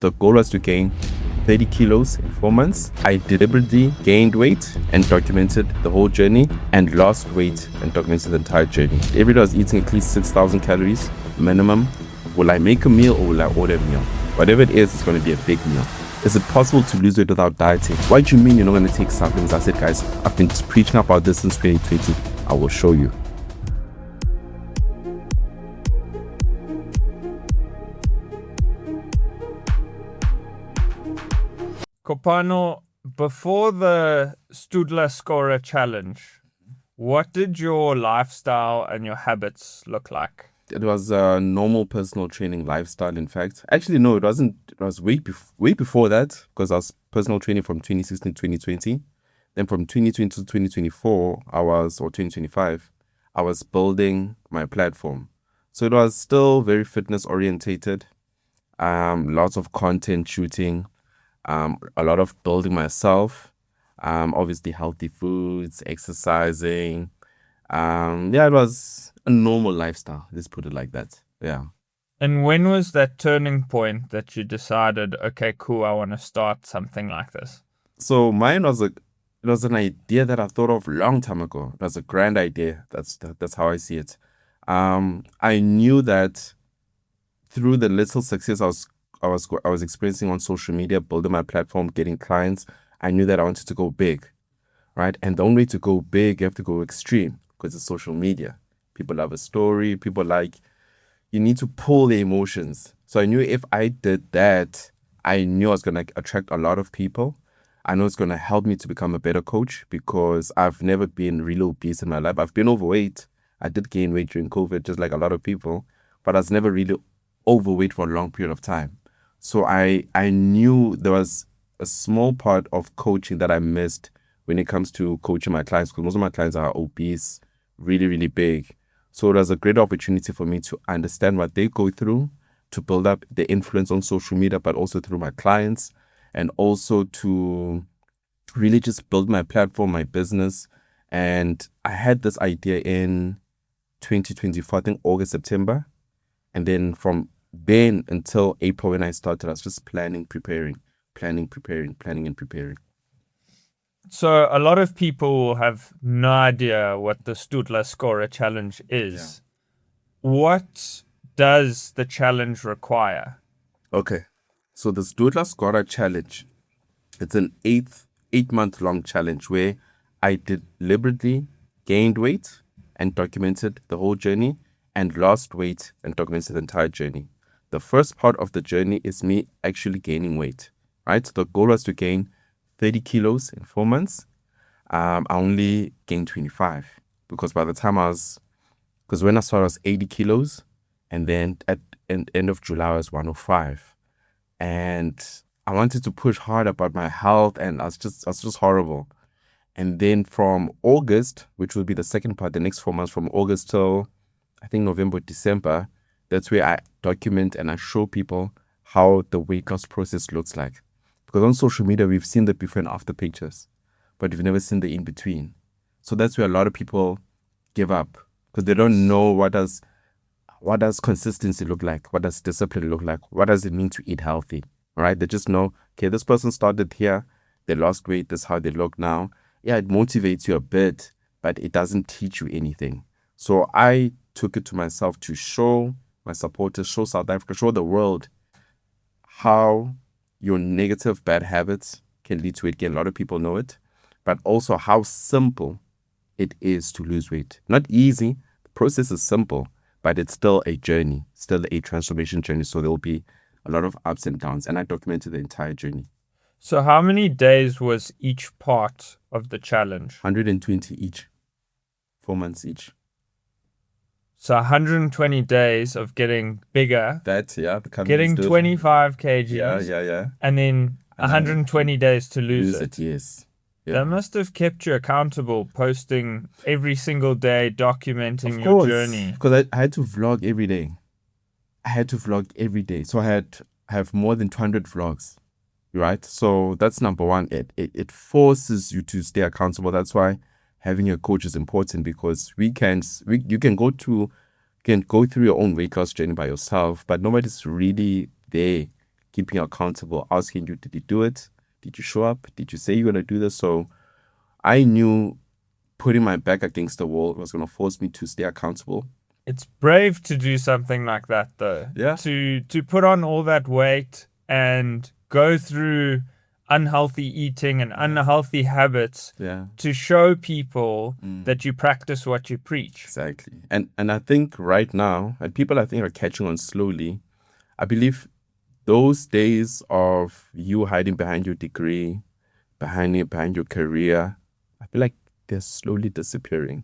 The goal was to gain 30 kilos in 4 months. I deliberately gained weight and documented the whole journey, and lost weight and documented the entire journey. Every day I was eating at least 6,000 calories minimum. Will I make a meal or will I order a meal? Whatever it is, it's going to be a big meal. Is it possible to lose weight without dieting? What do you mean you're not going to take supplements? I said, guys, I've been preaching about this since 2020. I will show you. Kopano, before the Sdudla Sgora challenge, what did your lifestyle and your habits look like? It was a normal personal training lifestyle, in fact. Actually, no, it wasn't. It was way before that, because I was personal training from 2016 to 2020. Then from 2020 to 2024, or 2025, I was building my platform. So it was still very fitness orientated. Lots of content shooting, a lot of building myself, obviously healthy foods, exercising. It was a normal lifestyle. Let's put it like that. Yeah. And when was that turning point that you decided, okay, cool, I want to start something like this? So mine was it was an idea that I thought of a long time ago. It was a grand idea. That's how I see it. I knew that through the little success I was experiencing on social media, building my platform, getting clients, I knew that I wanted to go big, right? And the only way to go big, you have to go extreme, because it's social media. People love a story. You need to pull the emotions. So I knew if I did that, I knew I was going to attract a lot of people. I know it's going to help me to become a better coach, because I've never been really obese in my life. I've been overweight. I did gain weight during COVID, just like a lot of people, but I was never really overweight for a long period of time. So I knew there was a small part of coaching that I missed when it comes to coaching my clients, because most of my clients are obese, really, really big. So it was a great opportunity for me to understand what they go through, to build up the influence on social media, but also through my clients, and also to really just build my platform, my business. And I had this idea in 2024, I think August, September. And then from then until April when I started, I was just planning, preparing. So a lot of people have no idea what the Sdudla Sgora challenge is. Yeah. What does the challenge require? Okay. So the Sdudla Sgora challenge, it's an 8-month long challenge where I deliberately gained weight and documented the whole journey, and lost weight and documented the entire journey. The first part of the journey is me actually gaining weight, right? The goal was to gain 30 kilos in 4 months. I only gained 25, because by the time because when I started I was 80 kilos, and then at the end of July I was 105. And I wanted to push hard about my health, and I was just horrible. And then from August, which will be the second part, the next 4 months, from August till I think November, December, that's where I document and I show people how the weight loss process looks like. Because on social media, we've seen the before and after pictures, but we've never seen the in between. So that's where a lot of people give up, because they don't know what does consistency look like, what does discipline look like, what does it mean to eat healthy, right? They just know, okay, this person started here, they lost weight, this is how they look now. Yeah, it motivates you a bit, but it doesn't teach you anything. So I took it to myself to show my supporters, show South Africa, show the world how your negative bad habits can lead to weight gain. A lot of people know it, but also how simple it is to lose weight. Not easy. The process is simple, but it's still a journey, still a transformation journey. So there will be a lot of ups and downs, and I documented the entire journey. So how many days was each part of the challenge? 120 each, 4 months each. So 120 days of getting bigger. Getting 25 kgs. Yeah. And then 120 days to lose it. Yes. Yeah. That must have kept you accountable, posting every single day, documenting your journey. Because I had to vlog every day. So I have more than 200 vlogs, right? So that's number one. It forces you to stay accountable. That's why having a coach is important, because you can go through your own weight loss journey by yourself, but nobody's really there keeping you accountable, asking you, did you do it? Did you show up? Did you say you're going to do this? So I knew putting my back against the wall was going to force me to stay accountable. It's brave to do something like that, though. Yeah. To put on all that weight and go through unhealthy eating and unhealthy habits to show people that you practice what you preach. Exactly. And I think right now, and people I think are catching on slowly, I believe those days of you hiding behind your degree, behind your career, I feel like they're slowly disappearing.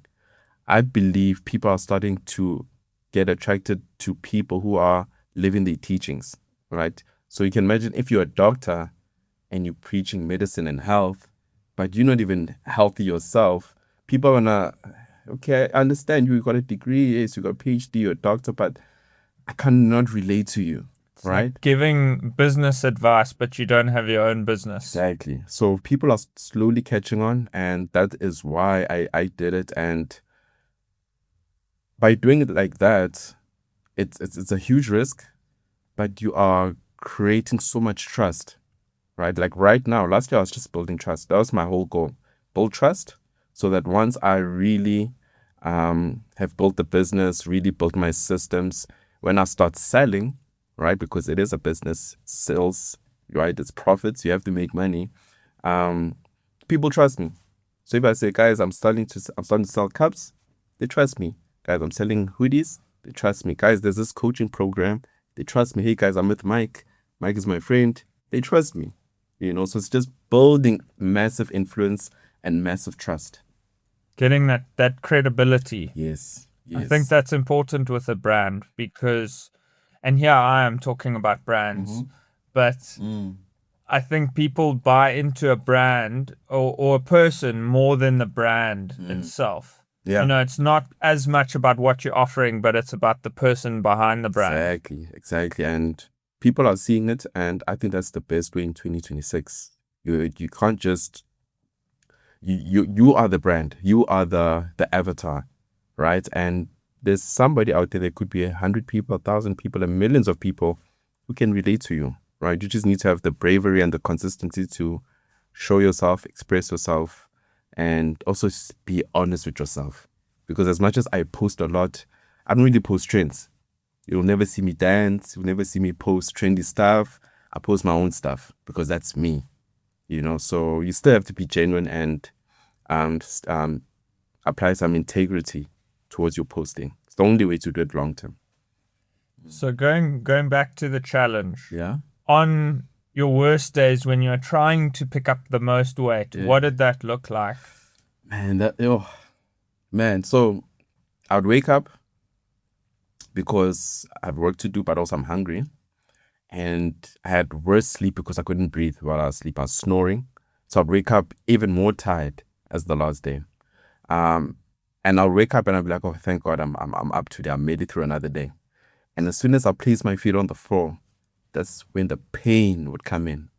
I believe people are starting to get attracted to people who are living their teachings, right? So you can imagine if you're a doctor and you're preaching medicine and health, but you're not even healthy yourself, people are gonna, okay, I understand you got a degree, yes, you got a PhD, you're a doctor, but I cannot relate to you, right? Like giving business advice, but you don't have your own business. Exactly. So people are slowly catching on, and that is why I did it. And by doing it like that, it's a huge risk, but you are creating so much trust, right? Like right now, last year I was just building trust. That was my whole goal. Build trust so that once I really have built the business, really built my systems, when I start selling, right? Because it is a business, sales, right? It's profits. You have to make money. People trust me. So if I say, guys, I'm starting to sell cups, they trust me. Guys, I'm selling hoodies, they trust me. Guys, there's this coaching program, they trust me. Hey guys, I'm with Mike. Mike is my friend. They trust me. So it's just building massive influence and massive trust. Getting that credibility. Yes. I think that's important with a brand because, and here I am talking about brands, but I think people buy into a brand or a person more than the brand itself. Yeah. It's not as much about what you're offering, but it's about the person behind the brand. Exactly. And people are seeing it, and I think that's the best way in 2026. You can't just you are the brand, you are the avatar, right? And there's somebody out there could be 100 people, 1,000 people, and millions of people who can relate to you, right? You just need to have the bravery and the consistency to show yourself, express yourself, and also be honest with yourself. Because as much as I post a lot, I don't really post trends. You'll never see me dance. You'll never see me post trendy stuff. I post my own stuff because that's me, So you still have to be genuine and apply some integrity towards your posting. It's the only way to do it long term. So going back to the challenge. Yeah. On your worst days when you're trying to pick up the most weight, what did that look like? Man, so I would wake up because I have work to do, but also I'm hungry. And I had worse sleep because I couldn't breathe while I was asleep. I was snoring. So I'd wake up even more tired as the last day. And I'll wake up and I'll be like, oh, thank God I'm up today. I made it through another day. And as soon as I place my feet on the floor, that's when the pain would come in.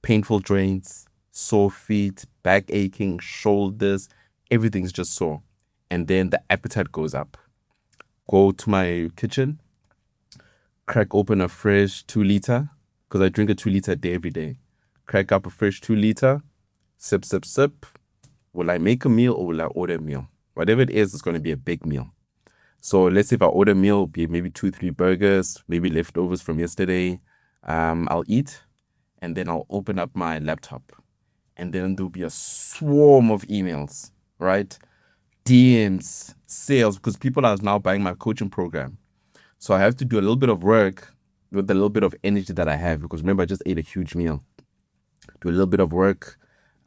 Painful joints, sore feet, back aching, shoulders, everything's just sore. And then the appetite goes up. Go to my kitchen, crack open a fresh 2-liter, because I drink a 2-liter a day every day. Crack up a fresh 2-liter, sip, sip, sip. Will I make a meal or will I order a meal? Whatever it is, it's going to be a big meal. So let's say if I order a meal, it'll be maybe 2-3 burgers, maybe leftovers from yesterday. I'll eat, and then I'll open up my laptop. And then there'll be a swarm of emails, right? DMs, sales, because people are now buying my coaching program. So I have to do a little bit of work with a little bit of energy that I have, because remember, I just ate a huge meal. Do a little bit of work.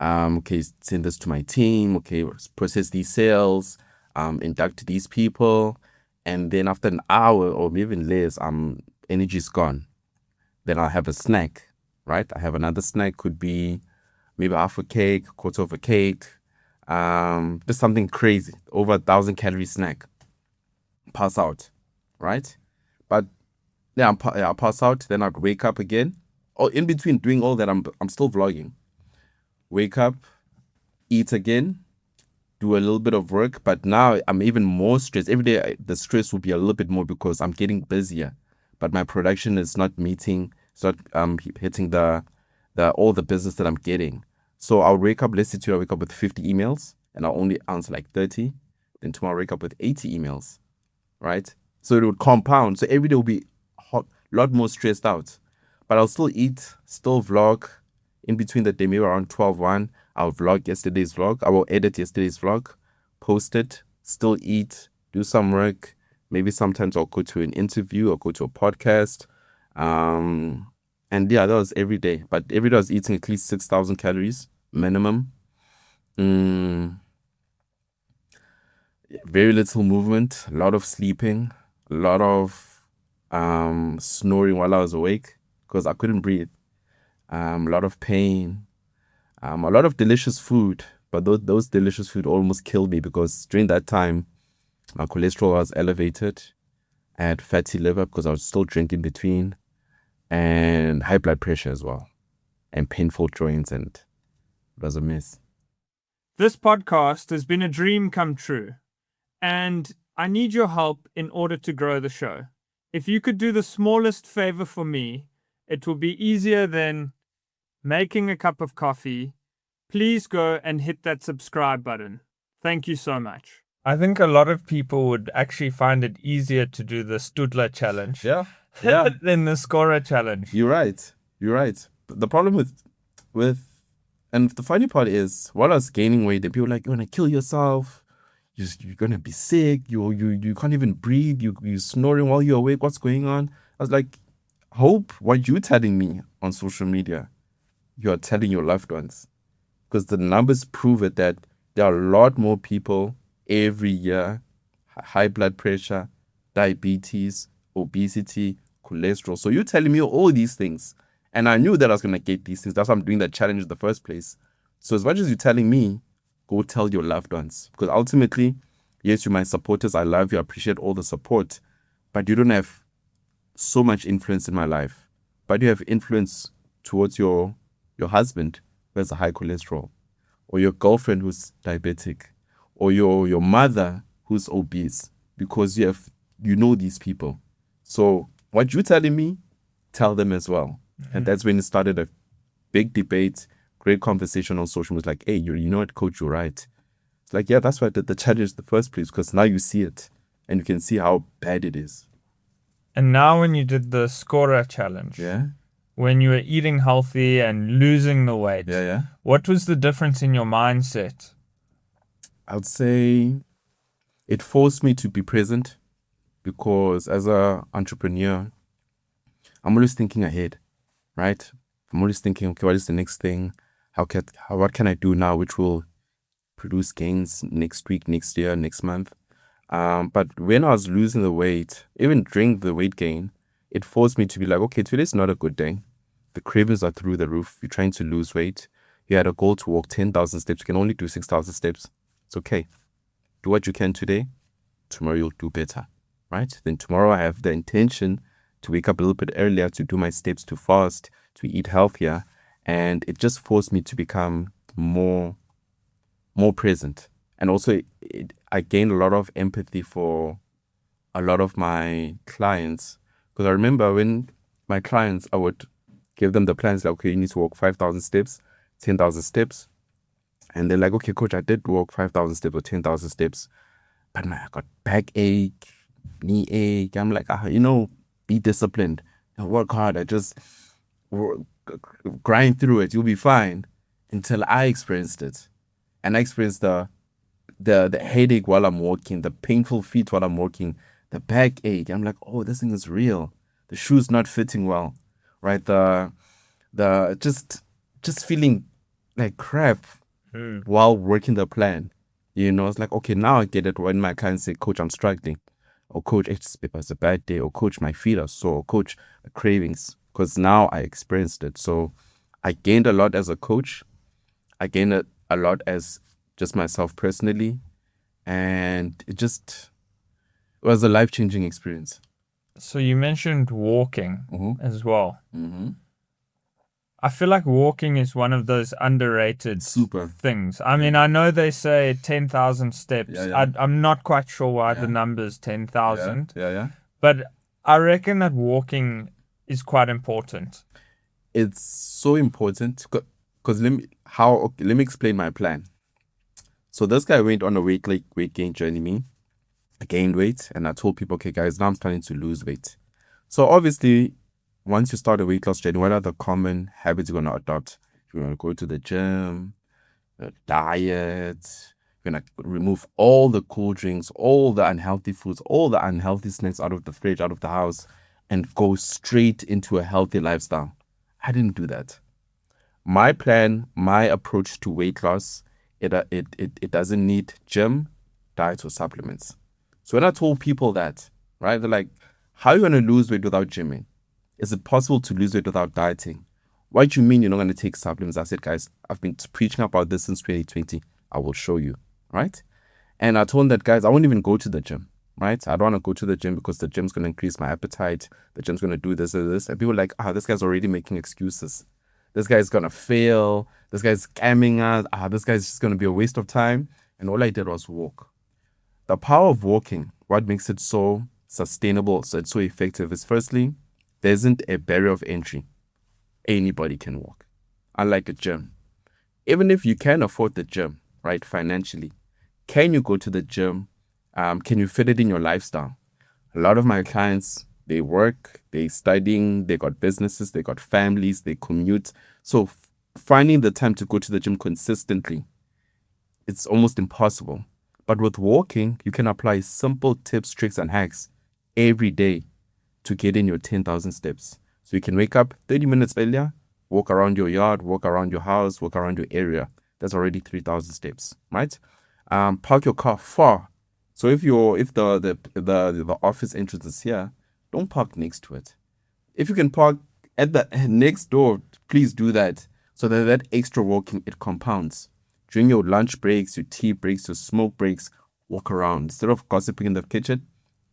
Okay, send this to my team. Okay, process these sales, induct these people. And then after an hour or maybe even less, energy's gone. Then I'll have a snack, right? I have another snack, could be maybe half a cake, quarter of a cake, just something crazy, over 1,000 calorie snack. Pass out, right? But yeah, I'll pass out, then I'd wake up again. Or in between doing all that, I'm still vlogging. Wake up, eat again, do a little bit of work, but now I'm even more stressed. Every day, the stress will be a little bit more because I'm getting busier, but my production is not meeting start hitting the all the business that I'm getting. So I'll wake up, let's say today I wake up with 50 emails and I'll only answer like 30. Then tomorrow I wake up with 80 emails, right? So it would compound. So every day will be a lot more stressed out. But I'll still eat, still vlog. In between the day, maybe around 12:1, I'll vlog yesterday's vlog. I will edit yesterday's vlog, post it, still eat, do some work. Maybe sometimes I'll go to an interview or go to a podcast. And yeah, that was every day. But every day I was eating at least 6,000 calories minimum. Very little movement, a lot of sleeping, a lot of snoring while I was awake because I couldn't breathe. A lot of pain, a lot of delicious food. But those delicious food almost killed me because during that time, my cholesterol was elevated. I had fatty liver because I was still drinking between, and high blood pressure as well, and painful joints, and it was a mess. This podcast has been a dream come true, and I need your help in order to grow the show. If you could do the smallest favor for me, it will be easier than making a cup of coffee. Please go and hit that subscribe button. Thank you so much. I think a lot of people would actually find it easier to do the Sdudla challenge Yeah. than the Sgora challenge. You're right. The problem with and the funny part is, while I was gaining weight, the people were like, you're gonna kill yourself. You're gonna be sick. You can't even breathe. You're snoring while you're awake. What's going on? I was like, hope what you're telling me on social media, you are telling your loved ones, because the numbers prove it that there are a lot more people every year, high blood pressure, diabetes, obesity, cholesterol. So you're telling me all these things, and I knew that I was gonna get these things. That's why I'm doing that challenge in the first place. So as much as you're telling me, go tell your loved ones, because ultimately, yes, you're my supporters. I love you. I appreciate all the support, but you don't have so much influence in my life. But you have influence towards your husband who has a high cholesterol, or your girlfriend who's diabetic, or your mother who's obese, because you know these people. So what you're telling me, tell them as well. Mm-hmm. And that's when it started a big debate, great conversation on social media. Like, hey, you know what, coach, you're right. It's like, yeah, that's why I did the challenge in the first place, because now you see it and you can see how bad it is. And now when you did the Sgora challenge, when you were eating healthy and losing the weight, what was the difference in your mindset? I would say it forced me to be present, because as an entrepreneur, I'm always thinking ahead, right? I'm always thinking, okay, what is the next thing? What can I do now which will produce gains next week, next year, next month? But when I was losing the weight, even during the weight gain, it forced me to be like, okay, today's not a good day. The cravings are through the roof. You're trying to lose weight. You had a goal to walk 10,000 steps. You can only do 6,000 steps. It's okay. Do what you can today. Tomorrow you'll do better, right? Then tomorrow I have the intention to wake up a little bit earlier, to do my steps, to fast, to eat healthier. And it just forced me to become more present. And also, I gained a lot of empathy for a lot of my clients. Because I remember when my clients, I would give them the plans, like, okay, you need to walk 5,000 steps, 10,000 steps. And they're like, okay, coach, I did walk 5,000 steps or 10,000 steps, but man, I got backache, knee ache. I'm like, be disciplined and work hard. I just grind through it. You'll be fine. Until I experienced it. And I experienced the headache while I'm walking, the painful feet while I'm walking, the backache. I'm like, oh, this thing is real. The shoe's not fitting well, right? The just feeling like crap while working the plan. It's like, okay, now I get it when my clients say, coach, I'm struggling. Or coach, it's a bad day. Or coach, my feet are sore. Or coach, the cravings. Because now I experienced it. So I gained a lot as a coach. I gained a lot as just myself personally. And it was a life-changing experience. So you mentioned walking as well. Mm-hmm. I feel like walking is one of those underrated things. I mean, I know they say 10,000 steps. I'm not quite sure why the number's 10,000. Yeah. But I reckon that walking is quite important. It's so important because let me explain my plan. So this guy went on a weight gain journey. I gained weight, and I told people, okay, guys, now I'm starting to lose weight. So obviously, once you start a weight loss journey, what are the common habits you're gonna adopt? You're gonna go to the gym, diet. You're gonna remove all the cool drinks, all the unhealthy foods, all the unhealthy snacks out of the fridge, out of the house, and go straight into a healthy lifestyle. I didn't do that. My plan, my approach to weight loss, it doesn't need gym, diet, or supplements. So when I told people that, right, they're like, how are you going to lose weight without gymming? Is it possible to lose weight without dieting? What do you mean you're not going to take supplements? I said, guys, I've been preaching about this since 2020. I will show you, right? And I told them that, guys, I won't even go to the gym, right? I don't want to go to the gym because the gym's going to increase my appetite. The gym's going to do this and this. And people are like, this guy's already making excuses. This guy's going to fail. This guy's scamming us. This guy's just going to be a waste of time. And all I did was walk. The power of walking, what makes it so sustainable, so it's so effective, is firstly, there isn't a barrier of entry. Anybody can walk. Unlike a gym. Even if you can afford the gym, right, financially, can you go to the gym? Can you fit it in your lifestyle? A lot of my clients, they work, they studying, they got businesses, they got families, they commute. So finding the time to go to the gym consistently, it's almost impossible. But with walking, you can apply simple tips, tricks, and hacks every day to get in your 10,000 steps. So you can wake up 30 minutes earlier, walk around your yard, walk around your house, walk around your area. That's already 3,000 steps, right? Park your car far. So if the office entrance is here, don't park next to it. If you can park at the next door, please do that. So that extra walking, it compounds. During your lunch breaks, your tea breaks, your smoke breaks, walk around. Instead of gossiping in the kitchen,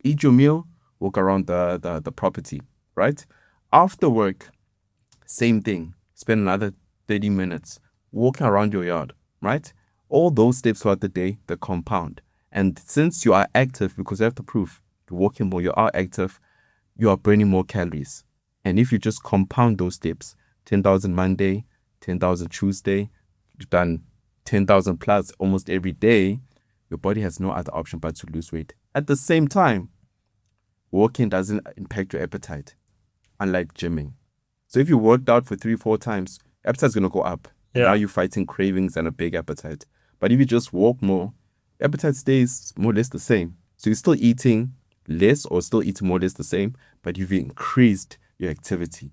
eat your meal, walk around the property, right? After work, same thing. Spend another 30 minutes walking around your yard, right? All those steps throughout the day, they compound. And since you are active, because you have the proof, you're walking more, you are active, you are burning more calories. And if you just compound those steps, 10,000 Monday, 10,000 Tuesday, you've done 10,000 plus almost every day, your body has no other option but to lose weight. At the same time, walking doesn't impact your appetite, unlike gymming. So if you worked out for 3-4 times, appetite's going to go up. Yeah. Now you're fighting cravings and a big appetite. But if you just walk more, appetite stays more or less the same. So you're still eating less or still eating more or less the same, but you've increased your activity.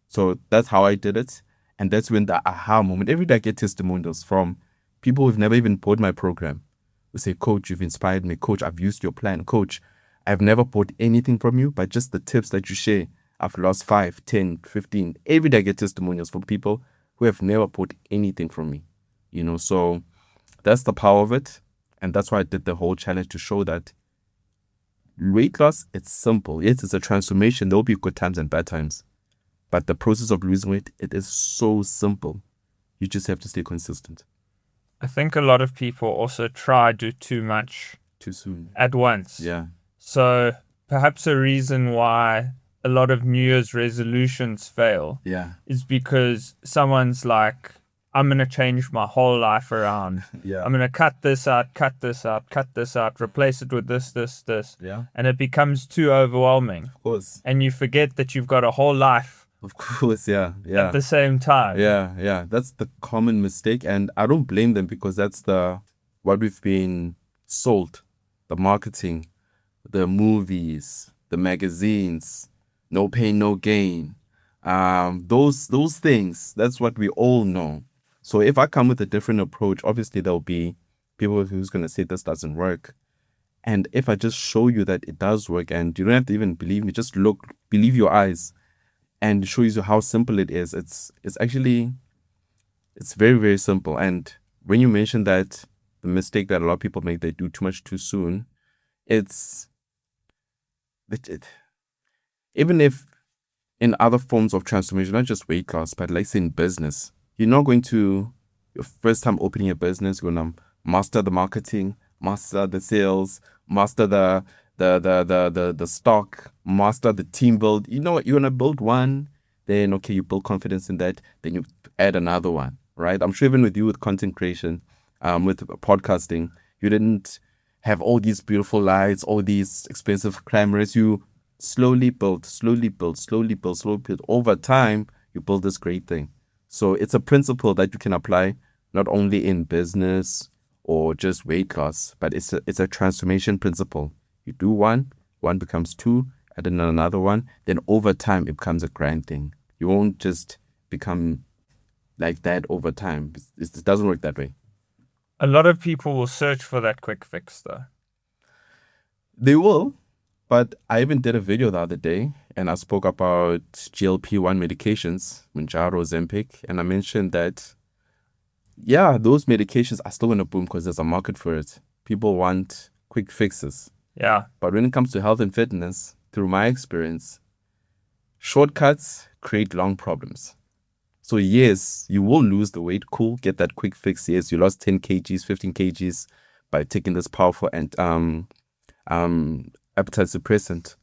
So that's how I did it. And that's when the aha moment, every day I get testimonials from people who've never even bought my program. Who say, Coach, you've inspired me. Coach, I've used your plan. Coach, I've never bought anything from you, but just the tips that you share, I've lost 5, 10, 15. Every day I get testimonials from people who have never bought anything from me. So that's the power of it. And that's why I did the whole challenge, to show that weight loss, it's simple. Yes, it's a transformation. There'll be good times and bad times. But the process of losing weight, it is so simple. You just have to stay consistent. I think a lot of people also try to do too much Too soon. at once. Yeah. So perhaps a reason why a lot of New Year's resolutions fail is because someone's like, I'm going to change my whole life around. Yeah. I'm going to cut this out, cut this out, cut this out, replace it with this. Yeah. And it becomes too overwhelming. Of course. And you forget that you've got a whole life Of course, yeah. at the same time. Yeah. That's the common mistake, and I don't blame them, because that's what we've been sold. The marketing, the movies, the magazines, no pain, no gain. Those things, that's what we all know. So if I come with a different approach, obviously there'll be people who's going to say this doesn't work. And if I just show you that it does work, and you don't have to even believe me, just believe your eyes, and it shows you how simple it is. It's actually, it's very, very simple. And when you mention that the mistake that a lot of people make, they do too much too soon, even if in other forms of transformation, not just weight loss, but like say in business, you're not going to, your first time opening a business, you're going to master the marketing, master the sales, master the stock, master the team build. You know what? You want to build one, then okay, you build confidence in that, then you add another one, right? I'm sure even with you with content creation, with podcasting, you didn't have all these beautiful lights, all these expensive cameras. You slowly build, slowly build, slowly build, slowly build. Over time, you build this great thing. So it's a principle that you can apply not only in business or just weight loss, but it's a transformation principle. You do one becomes two, and then another one. Then over time, it becomes a grand thing. You won't just become like that over time. It doesn't work that way. A lot of people will search for that quick fix, though. They will, but I even did a video the other day and I spoke about GLP-1 medications, Mounjaro, Ozempic, and I mentioned that, yeah, those medications are still going to boom because there's a market for it. People want quick fixes. Yeah. But when it comes to health and fitness, through my experience, shortcuts create long problems. So yes, you will lose the weight. Cool, get that quick fix. Yes, you lost 10 kgs, 15 kgs by taking this powerful and appetite suppressant.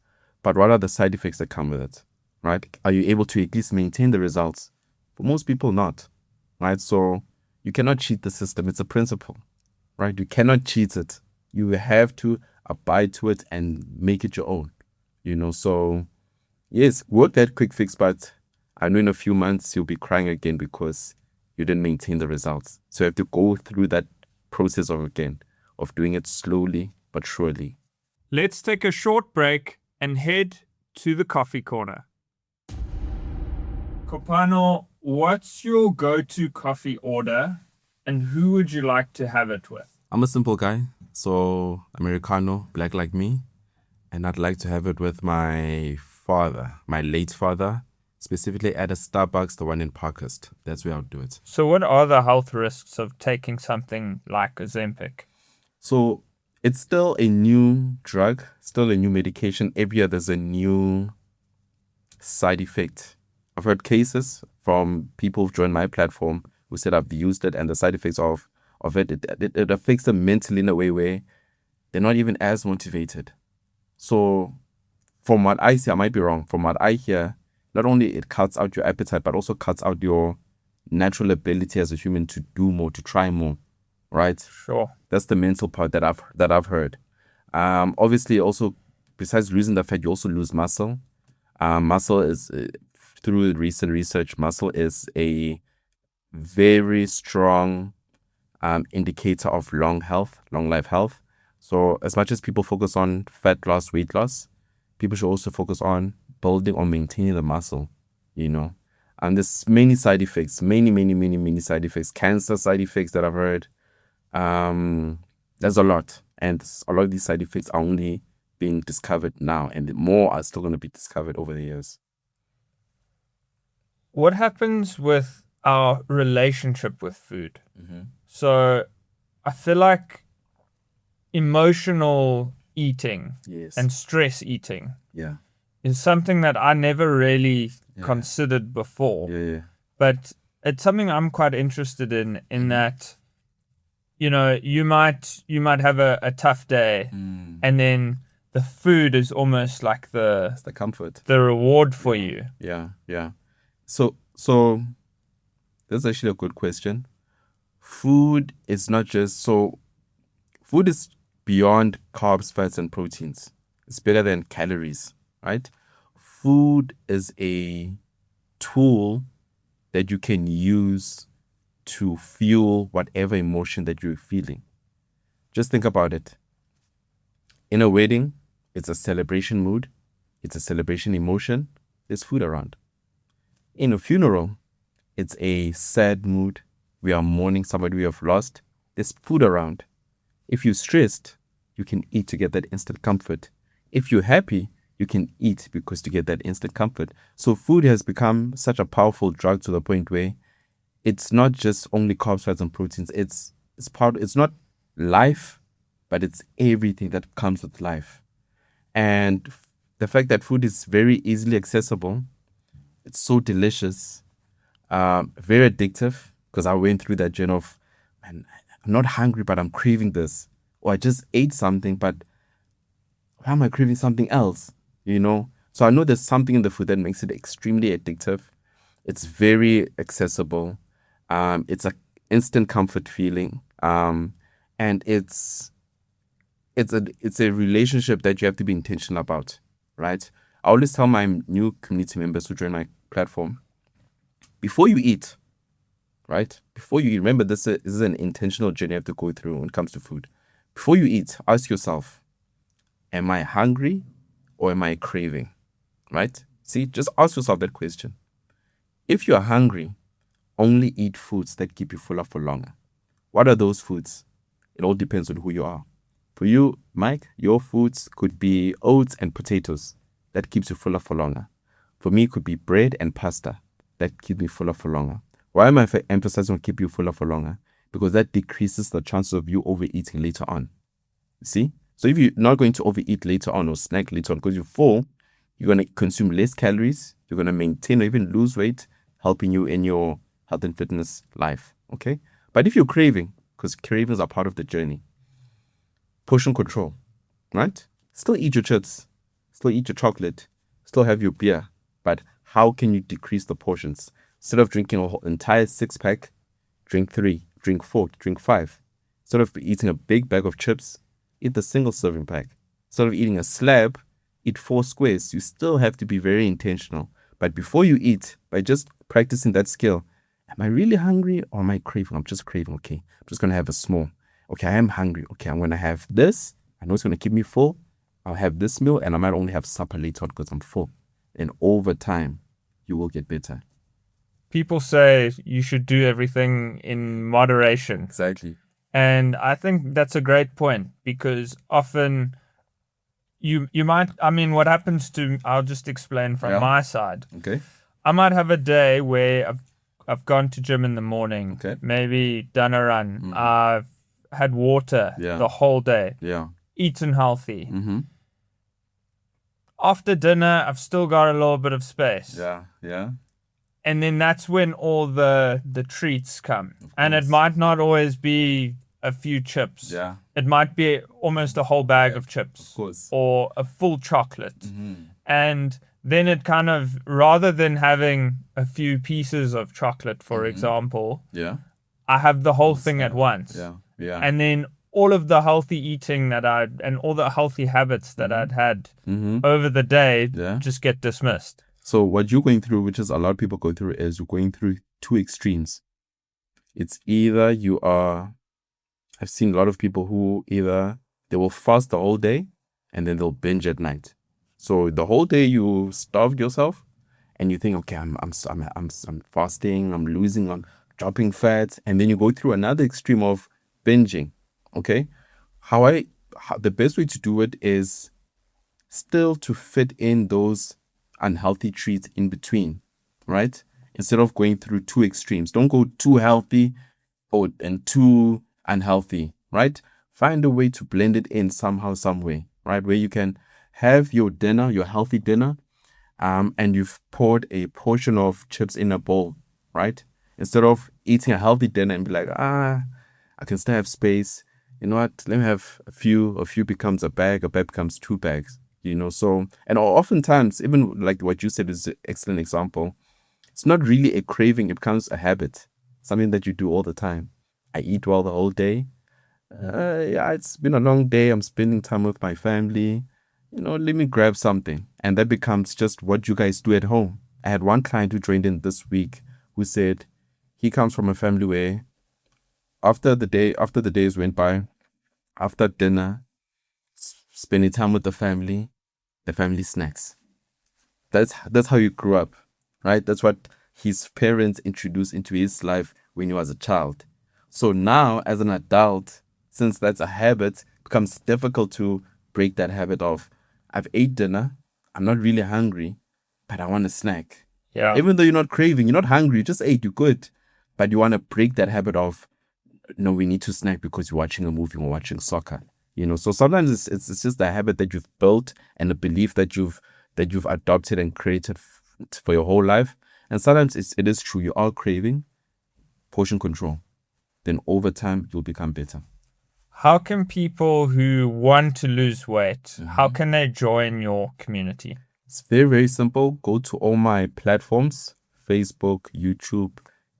But what are the side effects that come with it? Right? Are you able to at least maintain the results? For most people, not. Right? So you cannot cheat the system. It's a principle. Right? You cannot cheat it. You have to abide to it and make it your own. So yes, work that quick fix, but I know in a few months you'll be crying again because you didn't maintain the results. So you have to go through that process of doing it slowly but surely. Let's take a short break and head to the coffee corner. Kopano, what's your go-to coffee order and who would you like to have it with? I'm a simple guy, so Americano, black like me, and I'd like to have it with my father, my late father, specifically at a Starbucks, the one in Parkhurst. That's where I'll do it. So what are the health risks of taking something like Ozempic? So it's still a new drug, still a new medication. Every year there's a new side effect. I've heard cases from people who've joined my platform who said I've used it and the side effects of it affects them mentally in a way where they're not even as motivated. So from what I see, I might be wrong. From what I hear, not only it cuts out your appetite, but also cuts out your natural ability as a human to do more, to try more, right? Sure. That's the mental part that I've heard. Obviously, also besides losing the fat, you also lose muscle. Muscle is through recent research, muscle is a very strong indicator of long life health. So as much as people focus on fat loss, weight loss, people should also focus on building or maintaining the muscle, And there's many side effects, many side effects, cancer side effects that I've heard. There's a lot. And a lot of these side effects are only being discovered now, and more are still going to be discovered over the years. What happens with our relationship with food? Mm-hmm. So I feel like emotional eating and stress eating is something that I never really considered before. But it's something I'm quite interested in that, you might have a tough day and then the food is almost like it's the comfort, the reward for you. Yeah. So that's actually a good question. Food is beyond carbs, fats, and proteins. It's bigger than calories, right? Food is a tool that you can use to fuel whatever emotion that you're feeling. Just think about it. In a wedding, it's a celebration mood. It's a celebration emotion. There's food around. In a funeral, it's a sad mood. We are mourning somebody we have lost. There's food around. If you're stressed, you can eat to get that instant comfort. If you're happy, you can eat because to get that instant comfort. So food has become such a powerful drug to the point where it's not just only carbs, fats, and proteins. It's not life, but it's everything that comes with life. And the fact that food is very easily accessible, it's so delicious, very addictive, because I went through that journey of, man, I'm not hungry, but I'm craving this. Or I just ate something, but why am I craving something else? So I know there's something in the food that makes it extremely addictive. It's very accessible. It's a instant comfort feeling. And it's a relationship that you have to be intentional about, right? I always tell my new community members who join my platform, before you eat, right? Before you eat, remember this is an intentional journey you have to go through when it comes to food. Before you eat, ask yourself, am I hungry or am I craving? Right? See, just ask yourself that question. If you are hungry, only eat foods that keep you fuller for longer. What are those foods? It all depends on who you are. For you, Mike, your foods could be oats and potatoes. That keeps you fuller for longer. For me, it could be bread and pasta. That keeps me fuller for longer. Why am I emphasizing on keep you fuller for longer? Because that decreases the chances of you overeating later on. See? So if you're not going to overeat later on or snack later on because you're full, you're going to consume less calories. You're going to maintain or even lose weight, helping you in your health and fitness life. Okay? But if you're craving, because cravings are part of the journey, portion control, right? Still eat your chips, still eat your chocolate, still have your beer, but how can you decrease the portions? Instead of drinking a whole entire 6-pack, drink 3, drink 4, drink 5. Instead of eating a big bag of chips, eat the single serving pack. Instead of eating a slab, eat 4 squares. You still have to be very intentional. But before you eat, by just practicing that skill, am I really hungry or am I craving? I'm just craving. Okay, I'm just going to have a small. Okay, I am hungry. Okay, I'm going to have this. I know it's going to keep me full. I'll have this meal and I might only have supper later on because I'm full. And over time, you will get better. People say you should do everything in moderation. Exactly. And I think that's a great point because often you might, I mean, what happens to, I'll just explain from my side. Okay. I might have a day where I've gone to gym in the morning, Okay. maybe done a run. I've had water the whole day, eaten healthy. After dinner, I've still got a little bit of space. Yeah. And then that's when all the treats come. And it might not always be a few chips. Yeah. It might be almost a whole bag of chips. Of course. Or a full chocolate. And then it kind of, rather than having a few pieces of chocolate, for example, I have the whole thing at once. Yeah. And then all of the healthy eating and all the healthy habits that I'd had over the day just get dismissed. So what you're going through, which is a lot of people go through, is you're going through two extremes. It's either I've seen a lot of people who either they will fast the whole day and then they'll binge at night. So the whole day you starved yourself and you think, okay, I'm fasting, I'm losing on dropping fat, and then you go through another extreme of binging. Okay, the best way to do it is still to fit in those unhealthy treats in between, right? Instead of going through two extremes, don't go too healthy and too unhealthy, right? Find a way to blend it in somehow, some way, right? Where you can have your dinner, your healthy dinner, and you've poured a portion of chips in a bowl, right? Instead of eating a healthy dinner and be like, I can still have space. You know what? Let me have a few becomes a bag becomes 2 bags. So, and oftentimes, even like what you said is an excellent example. It's not really a craving, it becomes a habit, something that you do all the time. I eat well the whole day. It's been a long day. I'm spending time with my family. Let me grab something. And that becomes just what you guys do at home. I had one client who joined in this week who said he comes from a family where after the days went by, after dinner, spending time with the family snacks. That's how you grew up, right? That's what his parents introduced into his life when he was a child. So now, as an adult, since that's a habit, it becomes difficult to break that habit of, I've ate dinner, I'm not really hungry, but I want a snack. Yeah. Even though you're not craving, you're not hungry, you just ate, you're good. But you want to break that habit of, no, we need to snack because you're watching a movie or watching soccer. So sometimes it's just a habit that you've built and a belief that you've adopted and created for your whole life. And sometimes it is true, you are craving portion control. Then over time, you'll become better. how can people who want to lose weight, how can they join your community? It's very, very simple. Go to all my platforms, Facebook, YouTube,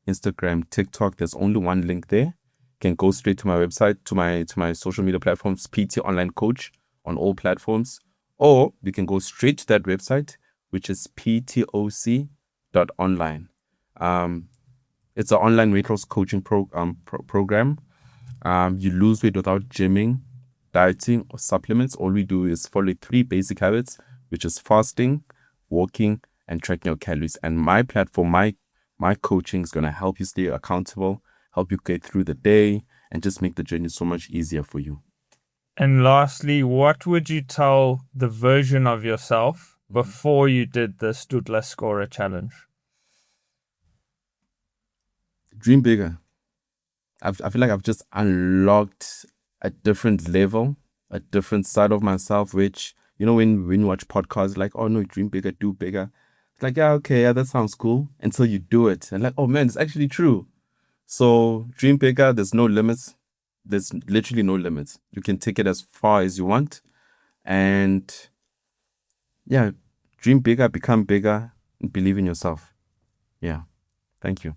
Instagram, TikTok. There's only one link there. You can go straight to my website, to my social media platforms, PT Online Coach on all platforms. Or you can go straight to that website, which is ptoc.online. It's an online weight loss coaching program. You lose weight without gymming, dieting, or supplements. All we do is follow 3 basic habits, which is fasting, walking, and tracking your calories. And my platform, my coaching is going to help you stay accountable, help you get through the day, and just make the journey so much easier for you. And lastly, what would you tell the version of yourself before you did the Sdudla Sgora challenge? Dream bigger. I feel like I've just unlocked a different level, a different side of myself, which, when you watch podcasts, like, oh no, dream bigger, do bigger. It's like, yeah, okay, yeah, that sounds cool. Until you do it. And like, oh man, it's actually true. So dream bigger, there's no limits. There's literally no limits. You can take it as far as you want. And yeah, dream bigger, become bigger, and believe in yourself. Yeah. Thank you.